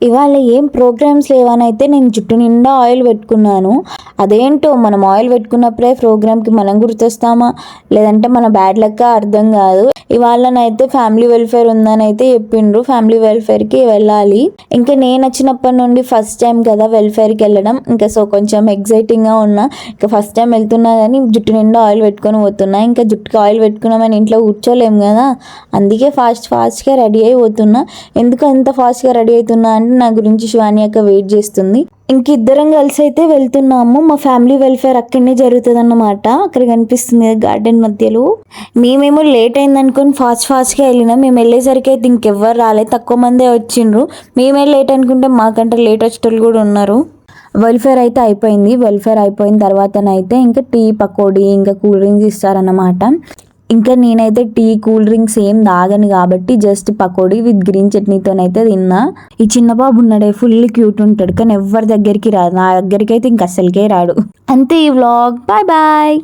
ఇవాళ ఏం ప్రోగ్రామ్స్ లేవని అయితే నేను జుట్టు నిండా ఆయిల్ పెట్టుకున్నాను. అదేంటో మనం ఆయిల్ పెట్టుకున్నప్పుడే ప్రోగ్రామ్కి మనం గుర్తొస్తామా లేదంటే మన బ్యాడ్ లక్ అర్థం కాదు. ఇవాళనైతే ఫ్యామిలీ వెల్ఫేర్ ఉందని అయితే చెప్పిండ్రు. ఫ్యామిలీ వెల్ఫేర్కి వెళ్ళాలి. ఇంకా నేను వచ్చినప్పటి నుండి ఫస్ట్ టైం కదా వెల్ఫేర్కి వెళ్ళడం. ఇంకా సో కొంచెం ఎగ్జైటింగ్గా ఉన్నా. ఇంకా ఫస్ట్ టైం వెళ్తున్నా కానీ జుట్టు నిండా ఆయిల్ పెట్టుకొని పోతున్నా. ఇంకా జుట్టుకి ఆయిల్ పెట్టుకున్నామని ఇంట్లో కూర్చోలేము కదా, అందుకే ఫాస్ట్గా రెడీ అయి పోతున్నా. ఎందుకు అంత ఫాస్ట్గా రెడీ అవుతున్నా అంటే నా గురించి శివాని అక్క వెయిట్ చేస్తుంది. ఇంక ఇద్దరం కలిసి అయితే వెళ్తున్నాము. మా ఫ్యామిలీ వెల్ఫేర్ అక్కడనే జరుగుతుంది అన్నమాట. అక్కడ కనిపిస్తుంది కదా గార్డెన్ మధ్యలో. మేమేమో లేట్ అయింది అనుకుని ఫాస్ట్గా వెళ్ళినాం. మేము వెళ్ళేసరికి అయితే ఇంకెవ్వరు రాలేదు, తక్కువ మందే వచ్చిండ్రు. మేమే లేట్ అనుకుంటే మాకంటే లేట్ వచ్చేటోళ్ళు కూడా ఉన్నారు. వెల్ఫేర్ అయితే అయిపోయింది. వెల్ఫేర్ అయిపోయిన తర్వాతనైతే ఇంకా టీ పకోడీ ఇంకా కూల్ డ్రింక్స్ ఇస్తారన్నమాట. ఇంకా నేనైతే టీ కూల్ డ్రింక్స్ ఏం తాగను కాబట్టి జస్ట్ పకోడీ విత్ గ్రీన్ చట్నీతోనైతే తిన్నా. ఈ చిన్న బాబు ఉన్నాడే ఫుల్ క్యూట్ ఉంటాడు, కానీ ఎవరి దగ్గరికి రాదు. నా దగ్గరికి అయితే ఇంక అస్సలకే రాడు. అంతే ఈ వ్లాగ్. Bye bye.